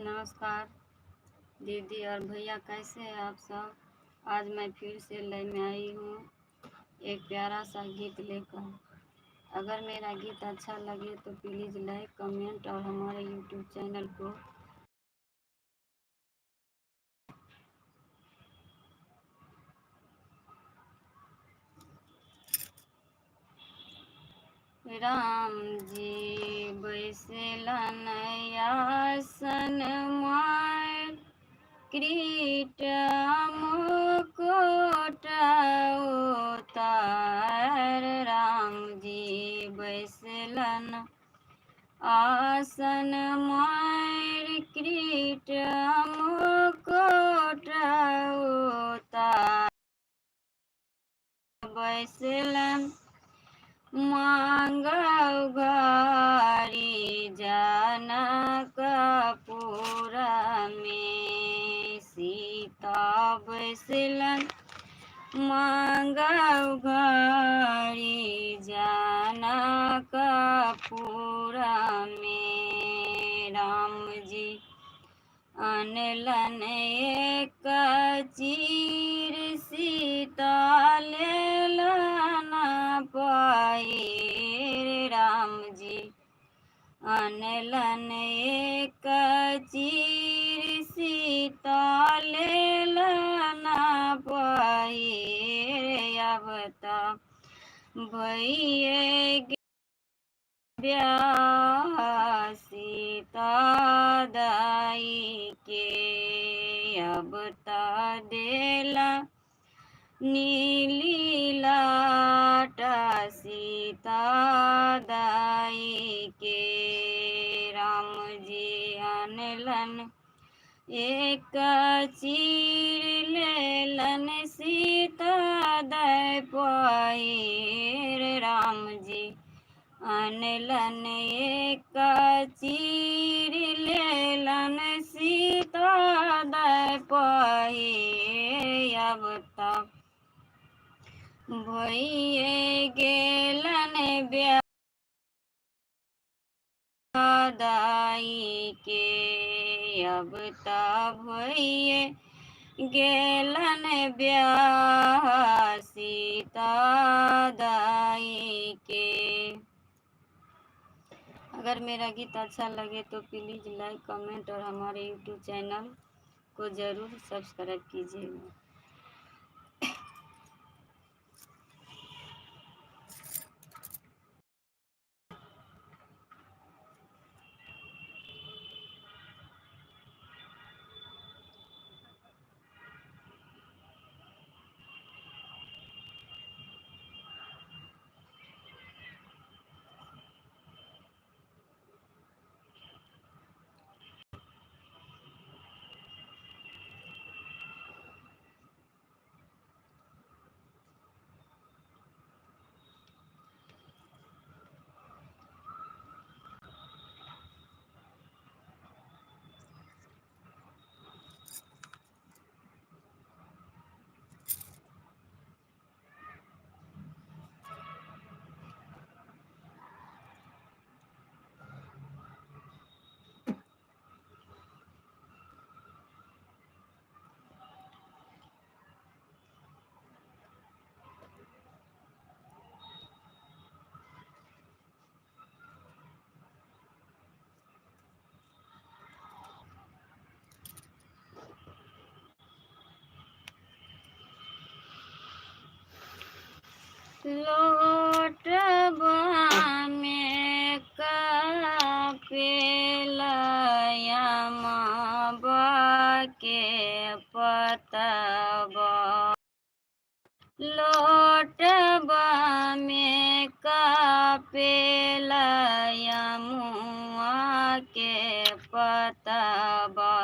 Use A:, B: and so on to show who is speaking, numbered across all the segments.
A: नमस्कार दीदी और भैया, कैसे हैं आप सब। आज मैं फिर से लेने आई हूँ एक प्यारा सा गीत लेकर। अगर मेरा गीत अच्छा लगे तो प्लीज़ लाइक कमेंट और हमारे यूट्यूब चैनल को राम जी बैसलन आसन माय किरीट मुकुट उतार। राम जी बैसलन आसन माय किरीट मुकुट उतार। बैसलन मांगव घारी जनकपुर में। सीता बैसलन मांगव घारी जनकपुर में। राम जी अनलन एक चीर सीता लेलन पाएर। राम जी अनलन एक चीर सीता लेलन पाएर। अब त भइए ब्याह सीता दाई के। अब त देला नीली लाटा सीता दाई के। राम जी अनलन एक चीर लेलन सीता दाई पाएर। राम जी अनलन एक चीर लेलन सीता दाई पाएर। अब तक भइए गेलन ब्याह दाई के। अब त भइए गेलन ब्याह सीता दाई के। अगर मेरा गीत अच्छा लगे तो प्लीज़ लाइक कमेंट और हमारे यूट्यूब चैनल को ज़रूर सब्सक्राइब कीजिएगा। लोटबा में कपेलयमबा के पतबा। लोटबा में कपेलयमुआ के पतबा।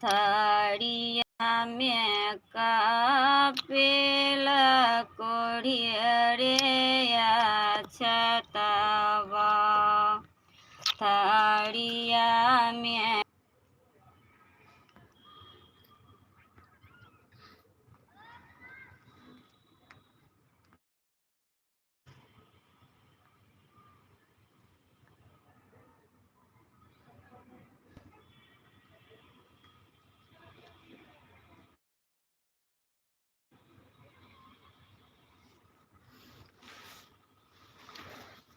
A: थरिया में कपेल कोढ़ियरे छतबा। थरिया में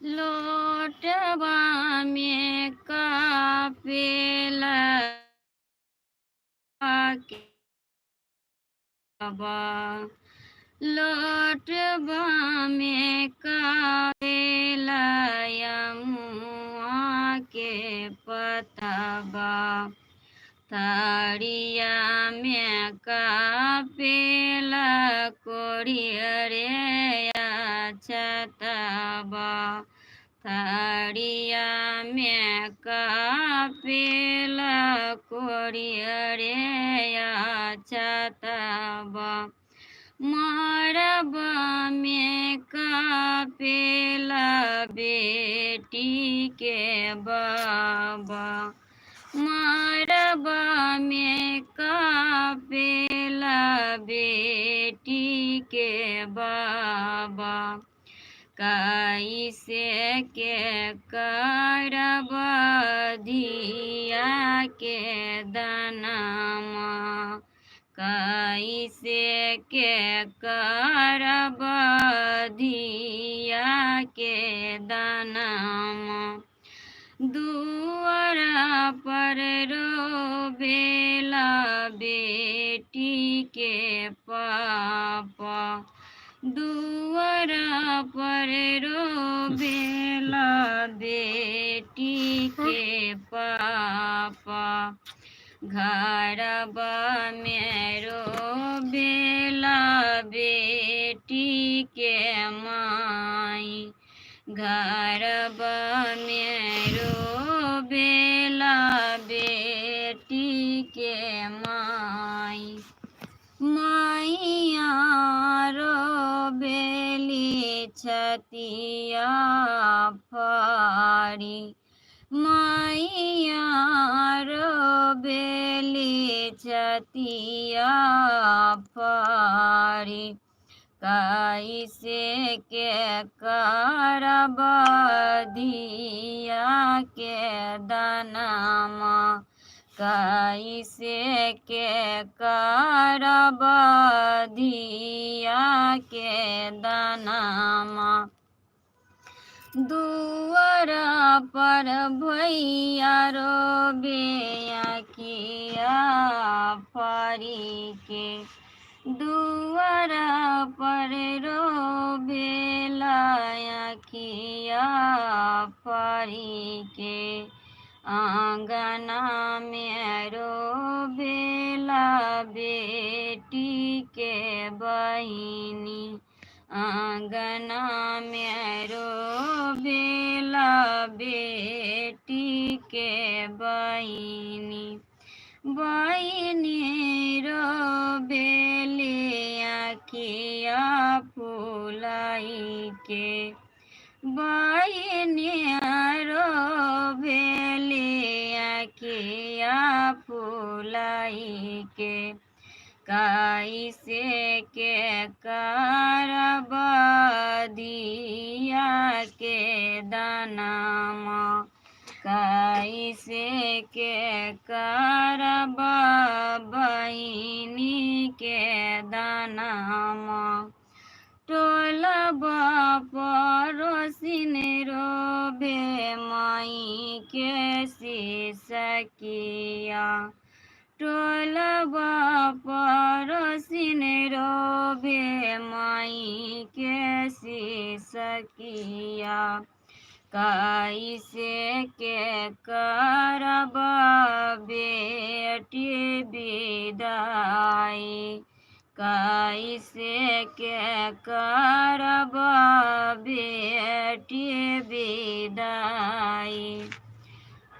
A: लोटवा में कापेला के बा, लोटवा में कापेला यमुआ के पतबा, थारिया में कापेला कोड़ियरे छतबा, थारिया में कापेला कोड़ियरे छतबा, मरबा में कापेला बेटी के बाबा, मरबा में कापेला बेटी के बाबा, कैसे के करब धिया के दनमा, कैसे के करब धिया के दनमा, दुआरा पर रोबेला बेटी के पापा, दुआरा पर रोबेला बेटी के पापा, घरबा में रोबेला बेटी के माई, घरबा में रोबेला बेटी के माई, माइया रोबेली छतिया फारी, माइया रोबेली छतिया फारी, कैसे के करब धिया के दनमा, कैसे के करब धिया के दनमा, दुआरा पर भैया रोबे अखिया फारी के, दुआरा पर रोबेला अखिया फारी के, आंगना में रोबेला बेटी के बहिनी, आंगना में रोबेला बेटी के बहिनी, बहिनी रोबेली अखिया फुलाई के, बहिनी रोबेली अखिया फुलाई के, कैसे के करब धिया के दनमा, कैसे के करब बहिनी के दनमा, टोलबा पड़ोसिन रोबे माई के सिसकिया, टोलबा पड़ोसिन रोबे माई के सिसकिया, कैसे के करब बेटी विदाई, कैसे के करब बेटी विदाई।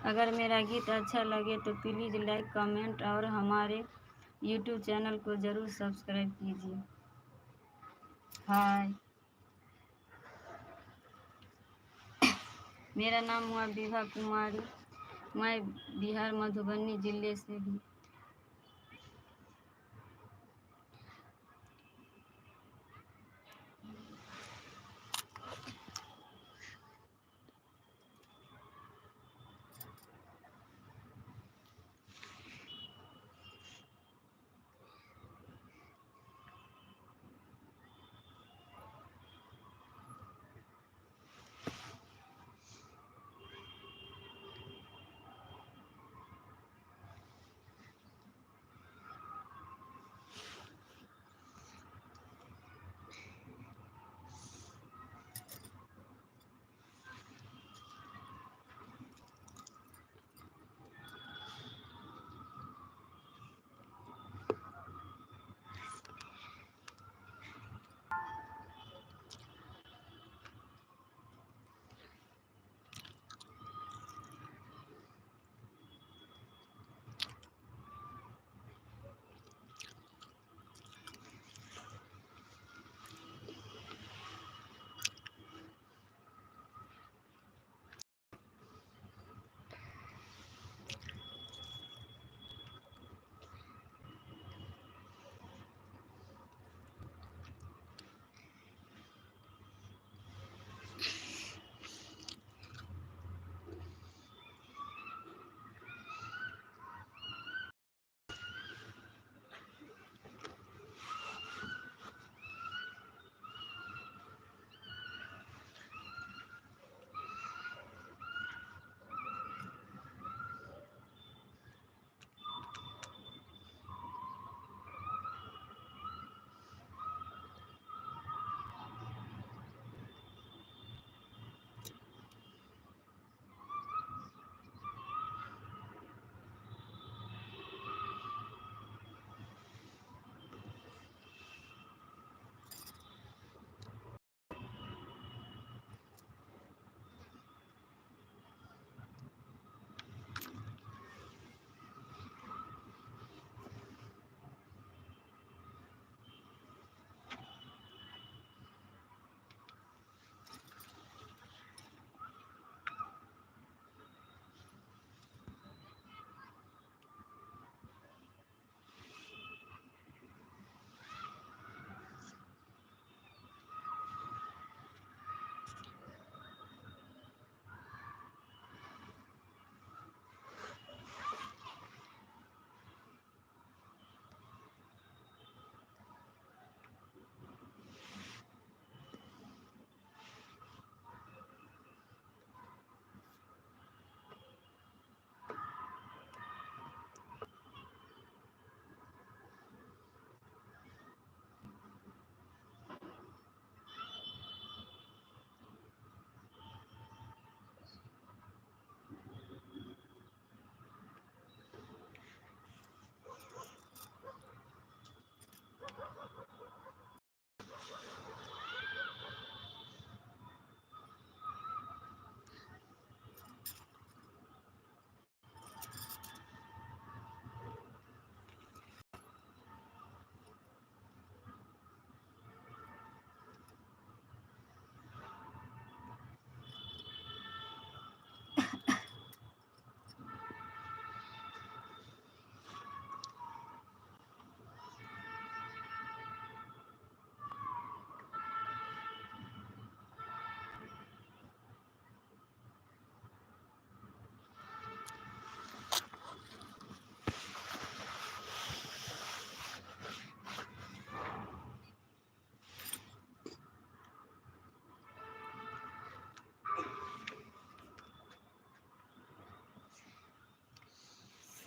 A: अगर मेरा गीत अच्छा लगे तो प्लीज़ लाइक कमेंट और हमारे यूट्यूब चैनल को ज़रूर सब्सक्राइब कीजिए। हाय, मेरा नाम हुआ विभा कुमारी, मैं बिहार मधुबनी जिले से हूँ।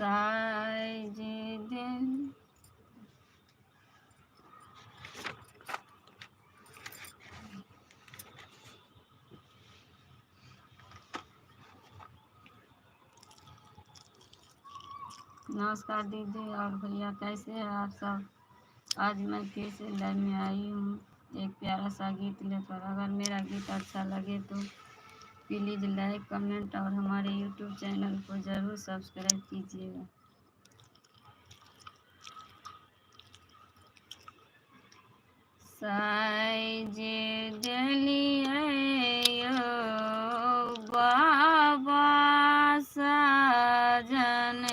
A: साइज दिल नमस्कार दीदी और भैया, कैसे हैं आप सब। आज मैं फिर से लाइव में आई हूँ एक प्यारा सा गीत लेकर। अगर मेरा गीत अच्छा लगे तो प्लीज़ लाइक कमेंट और हमारे यूट्यूब चैनल को ज़रूर सब्सक्राइब कीजिएगा। साइज दिलिए बाबा साजन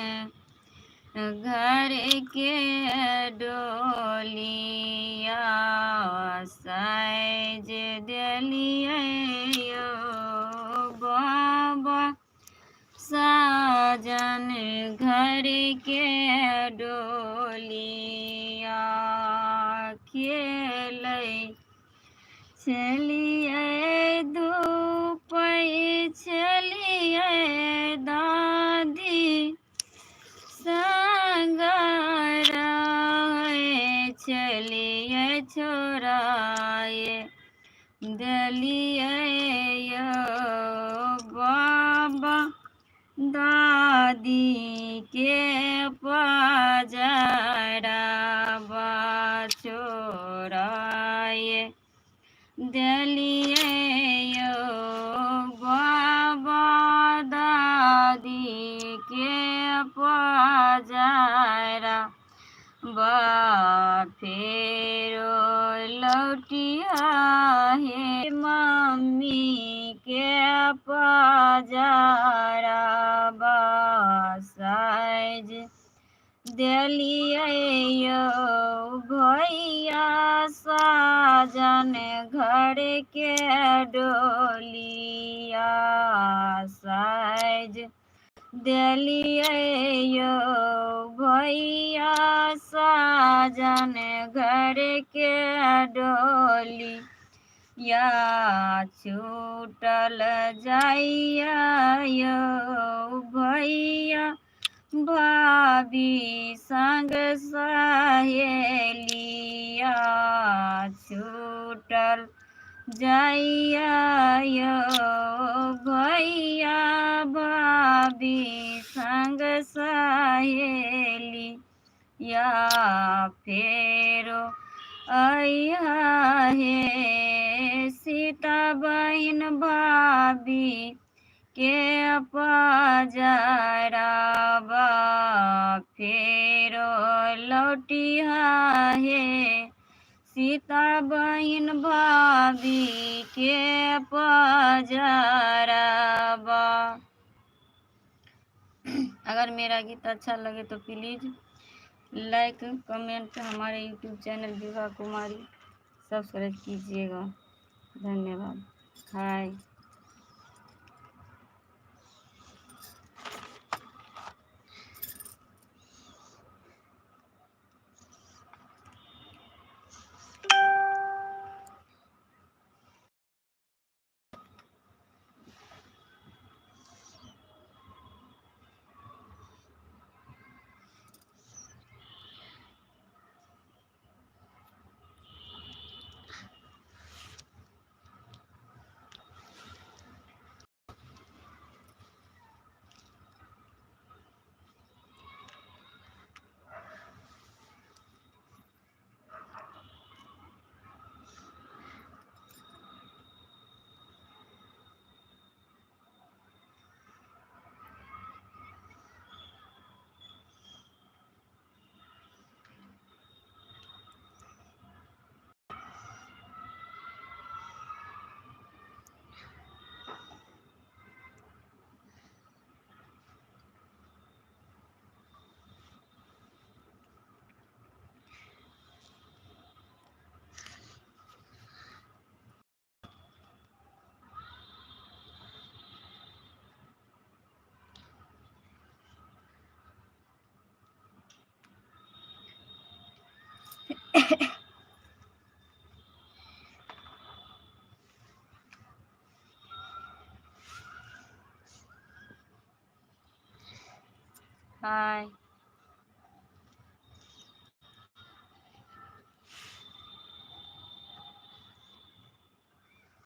A: घर के डोलिया, साइज दिलिए बाबा साजन घर के डोलिया, खेलै छलिए धूपै छलिए दादी संग रहै छलिए छोड़ाए देलिए बाबा दादी के पजरवा छोड़ाए देलिए बाबा दादी के पजरा बा फेरो लौटिया हे मम्मी के पजरा बा, साइज देलिए भैया साजन घर के डोलिया, साइज देलिए भैया साजन घर के डोली, या छूटल जाइया भैया भाभी संग सहेलिया, छूटल जाइया भैया भाभी संग सहेली, या फेरो अइहा हे सीता बहिन भाभी के पजरवा, फेरो लौटिहा हे सीता बहिन भाभी के पजरवा। अगर मेरा गीत अच्छा लगे तो प्लीज़ लाइक कमेंट हमारे YouTube channel Vibha Kumari subscribe कीजिएगा। धन्यवाद। हाय। हाय।